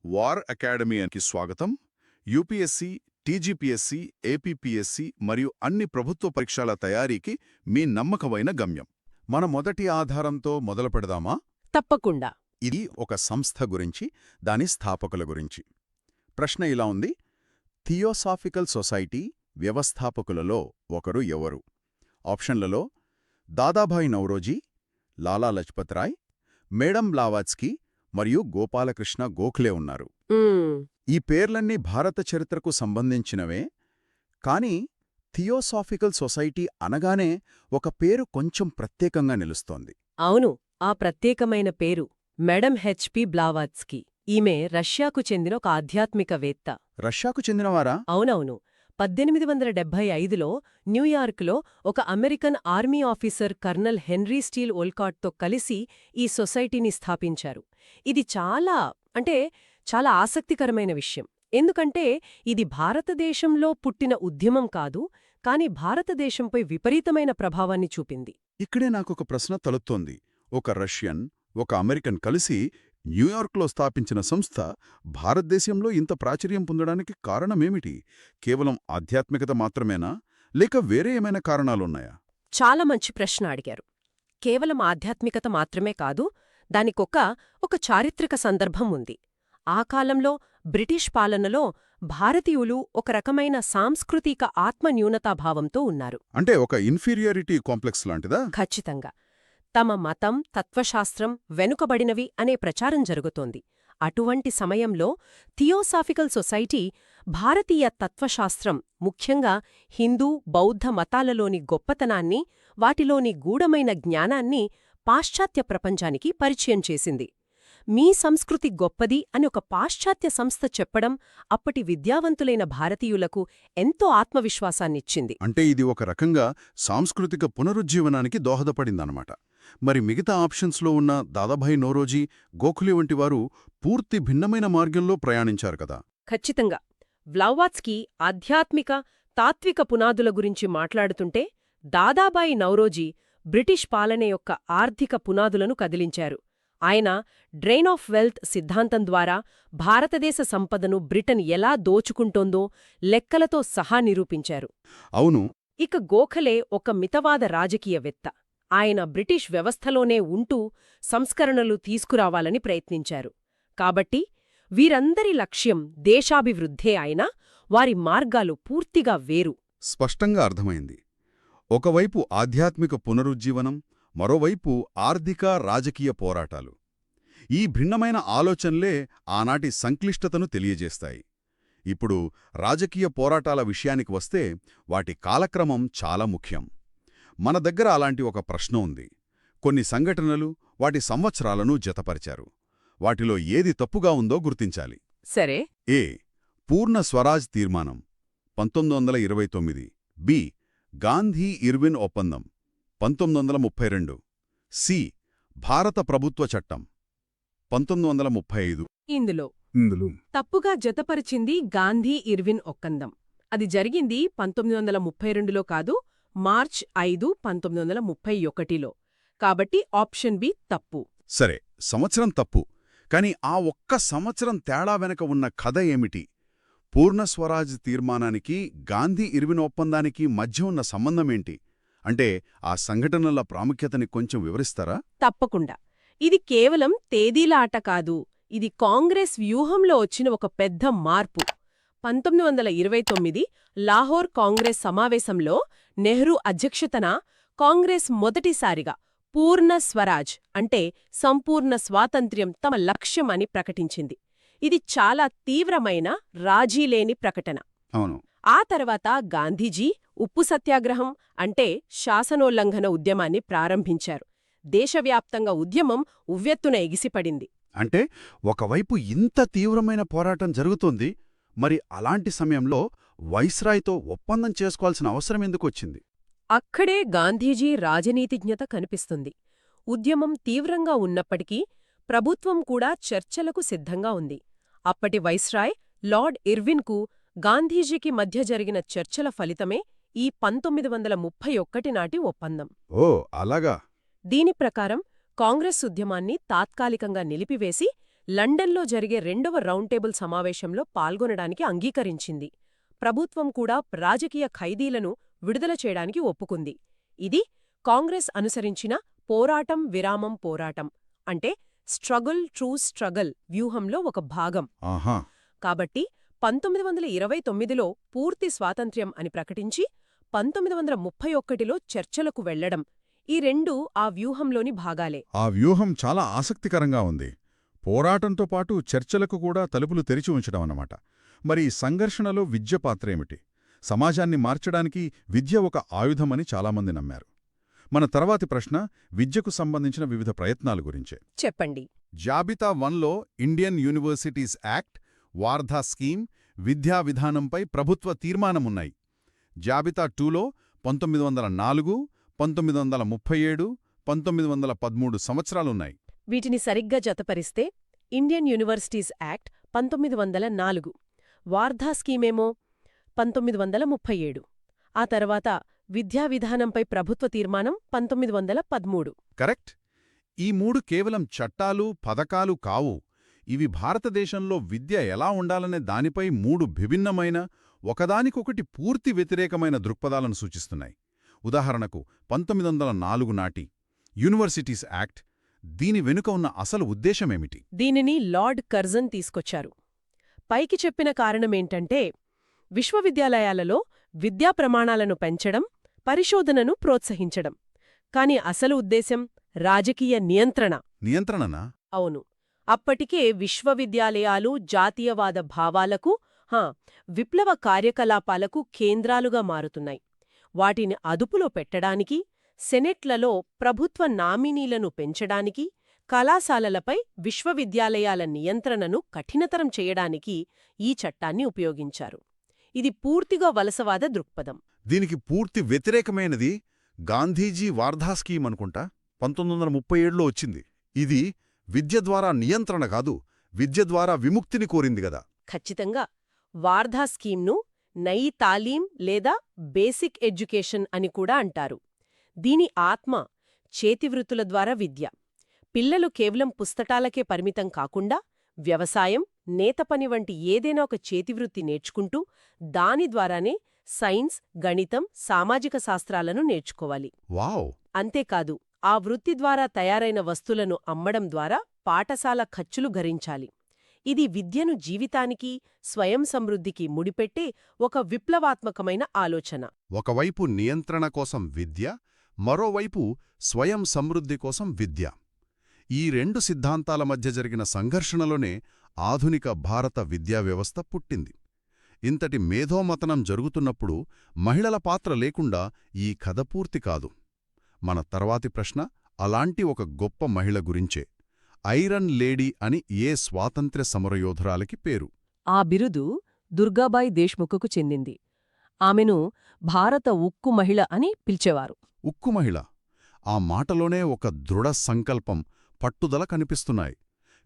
War అకాడమీకి స్వాగతం. UPSC, TGPSC, APPSC మరియు అన్ని ప్రభుత్వ పరీక్షల తయారీకి మీ నమ్మకమైన గమ్యం. మన మొదటి ఆధారంతో మొదలు పెడదామా? తప్పకుండా. ఇది ఒక సంస్థ గురించి, దాని స్థాపకుల గురించి. ప్రశ్న ఇలా ఉంది: థియోసాఫికల్ సొసైటీ వ్యవస్థాపకులలో ఒకరు ఎవరు? ఆప్షన్లలో దాదాభాయ్ నౌరోజీ, లాలా లజ్పత్ రాయ్, మేడం బ్లావాట్స్కీ మరియు గోపాలకృష్ణ గోఖలే ఉన్నారు. ఈ పేర్లన్నీ భారత చరిత్రకు సంబంధించినవే. కాని థియోసాఫికల్ సొసైటీ అనగానే ఒక పేరు కొంచెం ప్రత్యేకంగా నిలుస్తోంది. అవును, ఆ ప్రత్యేకమైన పేరు మేడం హెచ్పి బ్లావాట్స్కీ. ఈమె రష్యాకు చెందిన ఒక ఆధ్యాత్మికవేత్త. రష్యాకు చెందినవారా? అవునవును. 1875లో న్యూయార్క్లో ఒక American army officer colonel Henry Steel ఓల్కాట్తో కలిసి ఈ సొసైటీని స్థాపించారు. ఇది చాలా ఆసక్తికరమైన విషయం. ఎందుకంటే ఇది భారతదేశంలో పుట్టిన ఉద్యమం కాదు, కాని భారతదేశంపై విపరీతమైన ప్రభావాన్ని చూపింది. ఇక్కడే నాకొక ప్రశ్న తలెత్తోంది. ఒక రష్యన్, ఒక అమెరికన్ కలిసి న్యూయార్క్లో స్థాపించిన సంస్థ భారతదేశంలో ఇంత ప్రాచుర్యం పొందడానికి కారణమేమిటి? కేవలం ఆధ్యాత్మికత మాత్రమేనా, లేక వేరే ఏమైనా కారణాలున్నాయా? చాలా మంచి ప్రశ్న అడిగారు. కేవలం ఆధ్యాత్మికత మాత్రమే కాదు, దానికొక చారిత్రక సందర్భం ఉంది. ఆ కాలంలో బ్రిటిష్ పాలనలో భారతీయులు ఒక రకమైన సాంస్కృతిక ఆత్మన్యూనతాభావంతో ఉన్నారు. అంటే ఒక ఇన్ఫీరియారిటీ కాంప్లెక్స్ లాంటిదా? ఖచ్చితంగా. తమ మతం, తత్వశాస్త్రం వెనుకబడినవి అనే ప్రచారం జరుగుతోంది. అటువంటి సమయంలో థియోసాఫికల్ సొసైటీ భారతీయ తత్వశాస్త్రం, ముఖ్యంగా హిందూ, బౌద్ధ మతాలలోని గొప్పతనాన్ని, వాటిలోని గూఢమైన జ్ఞానాన్ని పాశ్చాత్య ప్రపంచానికి పరిచయం చేసింది. మీ సంస్కృతి గొప్పది అని ఒక పాశ్చాత్య సంస్థ చెప్పడం అప్పటి విద్యావంతులైన భారతీయులకు ఎంతో ఆత్మవిశ్వాసాన్నిచ్చింది. అంటే ఇది ఒక రకంగా సాంస్కృతిక పునరుజ్జీవనానికి దోహదపడిందన్నమాట. మరి మిగతా ఆప్షన్స్లో ఉన్న దాదాభాయ్ నౌరోజీ, గోఖలే వంటివారు పూర్తి భిన్నమైన మార్గంలో ప్రయాణించారు కదా? ఖచ్చితంగా. బ్లావాట్స్కీ ఆధ్యాత్మిక, తాత్విక పునాదుల గురించి మాట్లాడుతుంటే, దాదాబాయి నౌరోజీ బ్రిటిష్ పాలన యొక్క ఆర్థిక పునాదులను కదిలించారు. ఆయన డ్రెయిన్ ఆఫ్ వెల్త్ సిద్ధాంతం ద్వారా భారతదేశ సంపదను బ్రిటన్ ఎలా దోచుకుంటోందో లెక్కలతో సహా నిరూపించారు. అవును. ఇక గోఖలే ఒక మితవాద రాజకీయవేత్త. ఆయన బ్రిటిష్ వ్యవస్థలోనే ఉంటూ సంస్కరణలు తీసుకురావాలని ప్రయత్నించారు. కాబట్టి వీరందరి లక్ష్యం దేశాభివృద్ధే అయినా వారి మార్గాలు పూర్తిగా వేరు. స్పష్టంగా అర్థమైంది. ఒకవైపు ఆధ్యాత్మిక పునరుజ్జీవనం, మరోవైపు ఆర్థిక, రాజకీయ పోరాటాలు. ఈ భిన్నమైన ఆలోచనలే ఆనాటి సంక్లిష్టతను తెలియజేస్తాయి. ఇప్పుడు రాజకీయ పోరాటాల విషయానికి వస్తే వాటి కాలక్రమం చాలా ముఖ్యం. మన దగ్గర అలాంటి ఒక ప్రశ్న ఉంది. కొన్ని సంఘటనలు, వాటి సంవత్సరాలను జతపరిచారు. వాటిలో ఏది తప్పుగా ఉందో గుర్తించాలి. సరే. ఏ. పూర్ణ స్వరాజ్ తీర్మానం 1929. బి. గాంధీ-ఇర్విన్ ఒప్పందం 1932. సి. భారత ప్రభుత్వ చట్టం 1935. ఇందులో తప్పుగా జతపరిచింది గాంధీ-ఇర్విన్ ఒప్పందం. అది జరిగింది 1932లో కాదు, మార్చ్ 5, 1931లో. కాబట్టి ఆప్షన్ బి తప్పు. సరే, సంవత్సరం తప్పు. కాని ఆ ఒక్క సంవత్సరం తేడా వెనక ఉన్న కథ ఏమిటి? పూర్ణస్వరాజ్ తీర్మానానికి, గాంధీ-ఇర్విన్ ఒప్పందానికి మధ్య ఉన్న సంబంధమేంటి? అంటే ఆ సంఘటనల ప్రాముఖ్యతని కొంచెం వివరిస్తారా? తప్పకుండా. ఇది కేవలం తేదీల ఆట కాదు, ఇది కాంగ్రెస్ వ్యూహంలో వచ్చిన ఒక పెద్ద మార్పు. 1929 లాహోర్ కాంగ్రెస్ సమావేశంలో నెహ్రూ అధ్యక్షతన కాంగ్రెస్ మొదటిసారిగా పూర్ణ స్వరాజ్ అంటే సంపూర్ణ స్వాతంత్ర్యం తమ లక్ష్యం అని ప్రకటించింది. ఇది చాలా తీవ్రమైన, రాజీలేని ప్రకటన. అవును. ఆ తర్వాత గాంధీజీ ఉప్పు సత్యాగ్రహం అంటే శాసనోల్లంఘన ఉద్యమాన్ని ప్రారంభించారు. దేశవ్యాప్తంగా ఉద్యమం ఉవ్వెత్తున ఎగిసిపడింది. అంటే ఒకవైపు ఇంత తీవ్రమైన పోరాటం జరుగుతోంది, మరి అలాంటి సమయంలో వైస్రాయ్తో ఒప్పందం చేసుకోవాల్సిన అవసరం ఎందుకొచ్చింది? అక్కడే గాంధీజీ రాజనీతిజ్ఞత కనిపిస్తుంది. ఉద్యమం తీవ్రంగా ఉన్నప్పటికీ ప్రభుత్వం కూడా చర్చలకు సిద్ధంగా ఉంది. అప్పటి వైస్రాయ్ లార్డ్ ఇర్విన్కు గాంధీజీకి మధ్య జరిగిన చర్చల ఫలితమే ఈ 1931 నాటి ఒప్పందం. అలాగా. దీని ప్రకారం కాంగ్రెస్ ఉద్యమాన్ని తాత్కాలికంగా నిలిపివేసి లండన్లో జరిగే రెండవ రౌండ్ టేబుల్ సమావేశంలో పాల్గొనడానికి అంగీకరించింది. ప్రభుత్వం కూడా రాజకీయ ఖైదీలను విడుదల చేయడానికి ఒప్పుకుంది. ఇది కాంగ్రెస్ అనుసరించిన పోరాటం విరామం పోరాటం అంటే స్ట్రగుల్ ట్రూ స్ట్రగల్ వ్యూహంలో ఒక భాగం. ఆహా. కాబట్టి 1929లో పూర్తి స్వాతంత్ర్యం అని ప్రకటించి 1931లో చర్చలకు వెళ్లడం ఈ రెండూ ఆ వ్యూహంలోని భాగాలే. ఆ వ్యూహం చాలా ఆసక్తికరంగా ఉంది. పోరాటంతో పాటు చర్చలకు కూడా తలుపులు తెరిచి ఉంచడం అన్నమాట. మరి ఈ సంఘర్షణలో విద్య పాత్రేమిటి? సమాజాన్ని మార్చడానికి విద్య ఒక ఆయుధమని చాలామంది నమ్మారు. మన తర్వాతి ప్రశ్న విద్యకు సంబంధించిన వివిధ ప్రయత్నాల గురించే. చెప్పండి. జాబితా 1లో Indian universities act, Wardha scheme, విద్యా విధానంపై ప్రభుత్వ తీర్మానమున్నాయి. జాబితా 2లో 1904, 1937, 1913 సంవత్సరాలున్నాయి. వీటిని సరిగ్గా జతపరిస్తే ఇండియన్ యూనివర్సిటీస్ యాక్ట్ 1904, వార్ధా స్కీమేమో 1937, ఆ తర్వాత విద్యా విధానంపై ప్రభుత్వ తీర్మానం 1913. కరెక్ట్. ఈ మూడు కేవలం చట్టాలు, పథకాలు కావు. ఇవి భారతదేశంలో విద్య ఎలా ఉండాలనే దానిపై మూడు విభిన్నమైన, ఒకదానికొకటి పూర్తి వ్యతిరేకమైన దృక్పథాలను సూచిస్తున్నాయి. ఉదాహరణకు 1904 నాటి యూనివర్సిటీస్ యాక్ట్, దీని వెనుక ఉన్న అసలు ఉద్దేశమేమిటి? దీనిని లార్డ్ కర్జన్ తీసుకొచ్చారు. పైకి చెప్పిన కారణమేంటంటే విశ్వవిద్యాలయాలలో విద్యా ప్రమాణాలను పెంచడం, పరిశోధనను ప్రోత్సహించడం. కాని అసలు ఉద్దేశం రాజకీయ నియంత్రణ. నియంత్రణనా? అవును. అప్పటికే విశ్వవిద్యాలయాలు జాతీయవాద భావాలకు, విప్లవ కార్యకలాపాలకు కేంద్రాలుగా మారుతున్నాయి. వాటిని అదుపులో పెట్టడానికి, సెనెట్లలో ప్రభుత్వ నామినీలను పెంచడానికి, కళాశాలలపై విశ్వవిద్యాలయాల నియంత్రణను కఠినతరం చేయడానికి ఈ చట్టాన్ని ఉపయోగించారు. ఇది పూర్తిగా వలసవాద దృక్పథం. దీనికి పూర్తి వ్యతిరేకమైనది గాంధీజీ వార్ధా స్కీమ్ అనుకుంటా, 1937లో వచ్చింది. ఇది విద్య ద్వారా నియంత్రణ కాదు, విద్య ద్వారా విముక్తిని కోరింది గదా. ఖచ్చితంగా. వార్ధా స్కీమ్ను నయీ తాలీం లేదా బేసిక్ ఎడ్యుకేషన్ అని కూడా అంటారు. దీని ఆత్మ చేతివృత్తుల ద్వారా విద్య. పిల్లలు కేవలం పుస్తకాలకే పరిమితం కాకుండా వ్యవసాయం, నేతపని వంటి ఏదైనా ఒక చేతివృత్తి నేర్చుకుంటూ దాని ద్వారానే సైన్స్, గణితం, సామాజిక శాస్త్రాలను నేర్చుకోవాలి. వావ్! అంతేకాదు, ఆ వృత్తి ద్వారా తయారైన వస్తువులను అమ్మడం ద్వారా పాఠశాల ఖర్చులు భరించాలి. ఇది విద్యను జీవితానికి, స్వయం సమృద్ధికి ముడిపెట్టే ఒక విప్లవాత్మకమైన ఆలోచన. ఒకవైపు నియంత్రణ కోసం విద్య, మరోవైపు స్వయం సమృద్ధి కోసం విద్య. ఈ రెండు సిద్ధాంతాల మధ్య జరిగిన సంఘర్షణలోనే ఆధునిక భారత విద్యా వ్యవస్థ పుట్టింది. ఇంతటి మేధోమతనం జరుగుతున్నప్పుడు మహిళల పాత్ర లేకుండా ఈ కథ పూర్తి కాదు. మన తర్వాతి ప్రశ్న అలాంటి ఒక గొప్ప మహిళ గురించే. ఐరన్ లేడీ అని ఏ స్వాతంత్ర్య సమరయోధురాలికి పేరు. ఆ బిరుదు దుర్గాబాయి దేశ్ముఖకు చెందింది. ఆమెను భారత ఉక్కు మహిళ అని పిలిచేవారు. ఉక్కు మహిళ. ఆ మాటలోనే ఒక దృఢ సంకల్పం, పట్టుదల కనిపిస్తున్నాయి.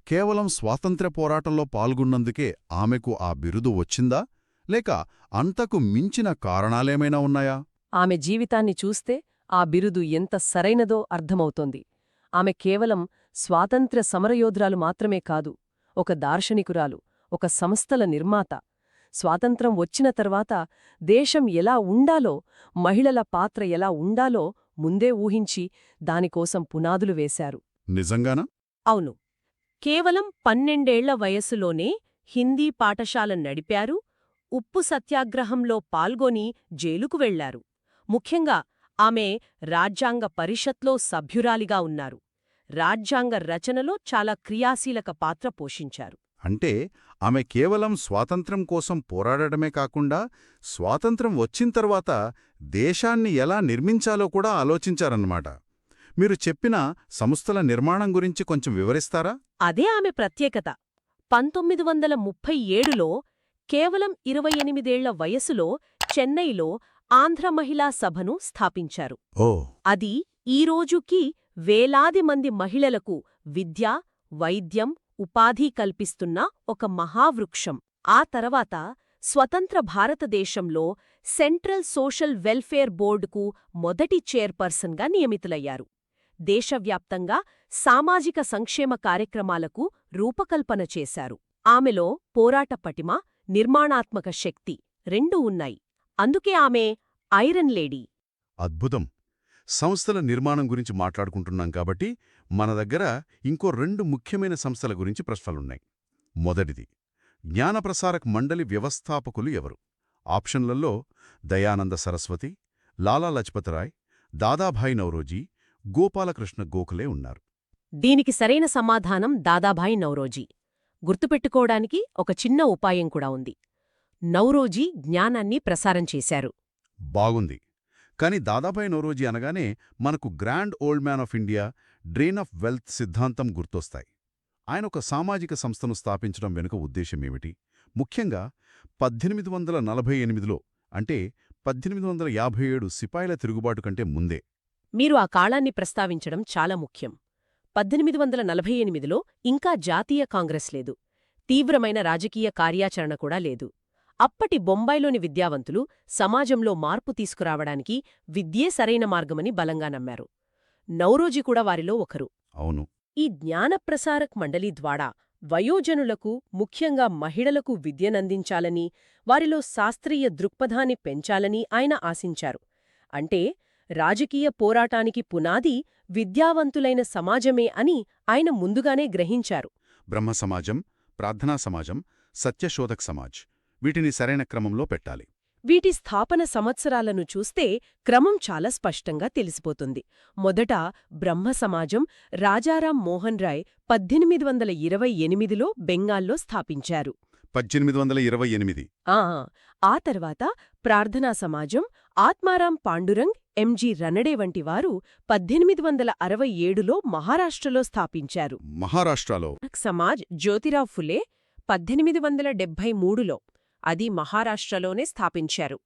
కేవలం స్వాతంత్ర్య పోరాటంలో పాల్గొన్నందుకే ఆమెకు ఆ బిరుదు వచ్చిందా, లేక అంతకు మించిన కారణాలేమైనా ఉన్నాయా? ఆమె జీవితాన్ని చూస్తే ఆ బిరుదు ఎంత సరైనదో అర్థమవుతోంది. ఆమె కేవలం స్వాతంత్ర్య సమరయోధురాలు మాత్రమే కాదు, ఒక దార్శనికురాలు, ఒక సంస్థల నిర్మాత. స్వాతంత్రం వచ్చిన తర్వాత దేశం ఎలా ఉండాలో, మహిళల పాత్ర ఎలా ఉండాలో ముందే ఊహించి దానికోసం పునాదులు వేశారు. నిజంగానా? అవును. కేవలం 12ఏళ్ల వయస్సులోనే హిందీ పాఠశాల నడిపారు, ఉప్పు సత్యాగ్రహంలో పాల్గొని జైలుకు వెళ్లారు. ముఖ్యంగా ఆమె రాజ్యాంగ పరిషత్లో సభ్యురాలిగా ఉన్నారు. రాజ్యాంగ రచనలో చాలా క్రియాశీలక పాత్ర పోషించారు. అంటే ఆమె కేవలం స్వాతంత్ర్యం కోసం పోరాడటమే కాకుండా, స్వాతంత్ర్యం వచ్చింతర్వాత దేశాన్ని ఎలా నిర్మించాలో కూడా ఆలోచించారన్నమాట. మీరు చెప్పిన సంస్థల నిర్మాణం గురించి కొంచెం వివరిస్తారా? అదే ఆమె ప్రత్యేకత. 1937లో కేవలం 28ఏళ్ల వయసులో చెన్నైలో ఆంధ్ర మహిళా సభను స్థాపించారు. అది ఈ రోజుకి వేలాది మంది మహిళలకు విద్య, వైద్యం, ఉపాధి కల్పిస్తున్న ఒక మహావృక్షం. ఆ తర్వాత స్వతంత్ర భారతదేశంలో సెంట్రల్ సోషల్ వెల్ఫేర్ బోర్డుకు మొదటి చైర్పర్సన్గా నియమితులయ్యారు. దేశవ్యాప్తంగా సామాజిక సంక్షేమ కార్యక్రమాలకు రూపకల్పన చేశారు. ఆమెలో పోరాట పటిమ, నిర్మాణాత్మక శక్తి రెండూ ఉన్నాయి. అందుకే ఆమె ఐరన్ లేడీ. అద్భుతం. సంస్థల నిర్మాణం గురించి మాట్లాడుకుంటున్నాం కాబట్టి మన దగ్గర ఇంకో 2 ముఖ్యమైన సంస్థల గురించి ప్రశ్నలున్నాయి. మొదటిది, జ్ఞానప్రసారక్ మండలి వ్యవస్థాపకులు ఎవరు? ఆప్షన్లలో దయానంద సరస్వతి, లాలా లజపతిరాయ్, దాదాభాయి నౌరోజీ, గోపాలకృష్ణ గోఖలే ఉన్నారు. దీనికి సరైన సమాధానం దాదాభాయి నౌరోజీ. గుర్తుపెట్టుకోవడానికి ఒక చిన్న ఉపాయం కూడా ఉంది. నౌరోజీ జ్ఞానాన్ని ప్రసారం చేశారు. బాగుంది. కాని దాదాభాయి నౌరోజీ అనగానే మనకు grand old man of India, drain of wealth సిద్ధాంతం గుర్తొస్తాయి. ఆయన ఒక సామాజిక సంస్థను స్థాపించడం వెనుక ఉద్దేశమేమిటి? ముఖ్యంగా 1848లో, అంటే 1857 సిపాయిల తిరుగుబాటు కంటే ముందే. మీరు ఆ కాలాన్ని ప్రస్తావించడం చాలా ముఖ్యం. 1848లో ఇంకా జాతీయ కాంగ్రెస్ లేదు. తీవ్రమైన రాజకీయ కార్యాచరణ కూడా లేదు. అప్పటి బొంబాయిలోని విద్యావంతులు సమాజంలో మార్పు తీసుకురావడానికి విద్యే సరైన మార్గమని బలంగా నమ్మారు. నౌరోజీ కూడా వారిలో ఒకరు. అవును. ఈ జ్ఞానప్రసారక్ మండలి ద్వారా వయోజనులకు, ముఖ్యంగా మహిళలకు విద్యనందించాలని, వారిలో శాస్త్రీయ దృక్పథాన్ని పెంచాలని ఆయన ఆశించారు. అంటే రాజకీయ పోరాటానికి పునాది విద్యావంతులైన సమాజమే అని ఆయన ముందుగానే గ్రహించారు. బ్రహ్మ సమాజం, ప్రార్థనా సమాజం, సత్యశోధక్ సమాజ్, వీటిని సరైన క్రమంలో పెట్టాలి. వీటి స్థాపన సంవత్సరాలను చూస్తే క్రమం చాలా స్పష్టంగా తెలిసిపోతుంది. మొదట బ్రహ్మ సమాజం రాజారాం మోహన్ రాయ్ 1828లో బెంగాల్లో స్థాపించారు. 1828. ఆ తర్వాత ప్రార్థనా సమాజం ఆత్మారాం పాండురంగ్, ఎంజి రనడే వంటి వారు 1867లో మహారాష్ట్రలో స్థాపించారు. మహారాష్ట్రలో సమాజ్ జ్యోతిరావ్ ఫులే 1873లో, అది మహారాష్ట్రలోనే స్థాపించారు.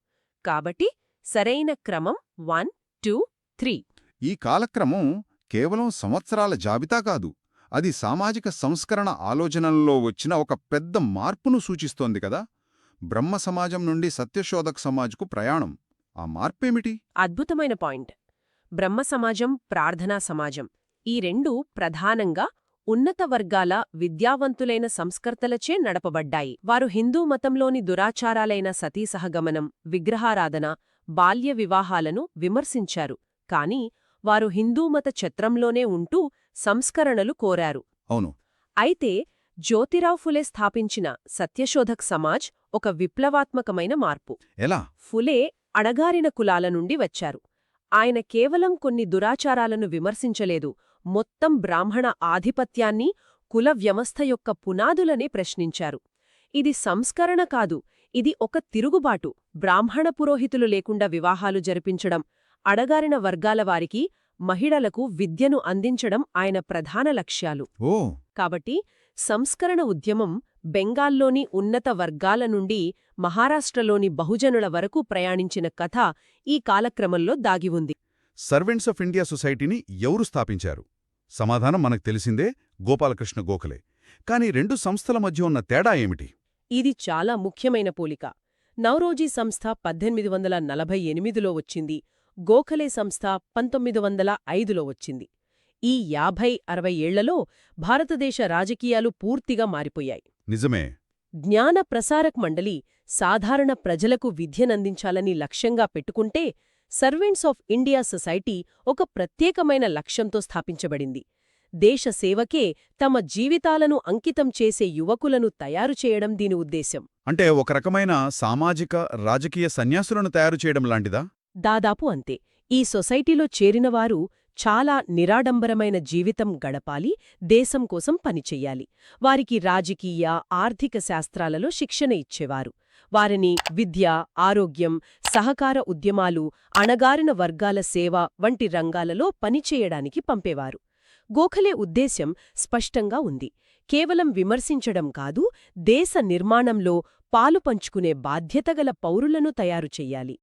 కాబట్టి సరైన క్రమం 1, 2, 3. ఈ కాలక్రమం కేవలం సంవత్సరాల జాబితా కాదు, అది సామాజిక సంస్కరణ ఆలోచనల్లో వచ్చిన ఒక పెద్ద మార్పును సూచిస్తోంది కదా. బ్రహ్మ సమాజం నుండి సత్యశోధక్ సమాజ్కు ప్రయాణం, ఆ మార్పేమిటి? అద్భుతమైన పాయింట్. బ్రహ్మ సమాజం, ప్రార్థనా సమాజం, ఈ రెండూ ప్రధానంగా ఉన్నత వర్గాల విద్యావంతులైన సంస్కర్తలచే నడపబడ్డాయి. వారు హిందూ మతంలోని దురాచారాలైన సతీసహగమనం, విగ్రహారాధన, బాల్య వివాహాలను విమర్శించారు. కాని వారు హిందూమత ఛత్రంలోనే ఉంటూ సంస్కరణలు కోరారు. అవును. అయితే జ్యోతిరావ్ ఫులే స్థాపించిన సత్యశోధక్ సమాజ్ ఒక విప్లవాత్మకమైన మార్పు. ఎలా? ఫులే అణగారిన కులాల నుండి వచ్చారు. ఆయన కేవలం కొన్ని దురాచారాలను విమర్శించలేదు, మొత్తం బ్రాహ్మణ ఆధిపత్యాన్ని, కుల వ్యవస్థ యొక్క పునాదులనే ప్రశ్నించారు. ఇది సంస్కరణ కాదు, ఇది ఒక తిరుగుబాటు. బ్రాహ్మణ పురోహితులు లేకుండా వివాహాలు జరిపించడం, అడగారిన వర్గాల వారికి, మహిళలకు విద్యను అందించడం ఆయన ప్రధాన లక్ష్యాలు. కాబట్టి సంస్కరణ ఉద్యమం బెంగాల్లోని ఉన్నత వర్గాల నుండి మహారాష్ట్రలోని బహుజనుల వరకు ప్రయాణించిన కథ ఈ కాలక్రమంలో దాగి ఉంది. సర్వెంట్స్ ఆఫ్ ఇండియా సొసైటీని ఎవరు స్థాపించారు? సమాధానం మనకు తెలిసిందే, గోపాలకృష్ణ గోఖలే. కాని 2 సంస్థల మధ్య ఉన్న తేడా ఏమిటి? ఇది చాలా ముఖ్యమైన పోలిక. నౌరోజీ సంస్థ 1848లో వచ్చింది, గోఖలే సంస్థ 1905లో వచ్చింది. ఈ 50-60 ఏళ్లలో భారతదేశ రాజకీయాలు పూర్తిగా మారిపోయాయి. నిజమే. జ్ఞాన ప్రసారక్ మండలి సాధారణ ప్రజలకు విద్యనందించాలని లక్ష్యంగా పెట్టుకుంటే, సర్వెంట్స్ ఆఫ్ ఇండియా సొసైటీ ఒక ప్రత్యేకమైన లక్ష్యంతో స్థాపించబడింది. దేశ సేవకే తమ జీవితాలను అంకితం చేసే యువకులను తయారు చేయడం దీని ఉద్దేశం. అంటే ఒక రకమైన సామాజిక, రాజకీయ సన్యాసులను తయారు చేయడం లాంటిదా? దాదాపు అంతే. ఈ సొసైటీలో చేరినవారు చాలా నిరాడంబరమైన జీవితం గడపాలి, దేశం కోసం పనిచెయ్యాలి. వారికి రాజకీయ, ఆర్థిక శాస్త్రాలలో శిక్షణ ఇచ్చేవారు. వారిని విద్య, ఆరోగ్యం, సహకార ఉద్యమాలు, అణగారిన వర్గాల సేవ వంటి రంగాలలో పనిచేయడానికి పంపేవారు. గోఖలే ఉద్దేశ్యం స్పష్టంగా ఉంది. కేవలం విమర్శించడం కాదు, దేశ నిర్మాణంలో పాలుపంచుకునే బాధ్యతగల పౌరులను తయారు చెయ్యాలి.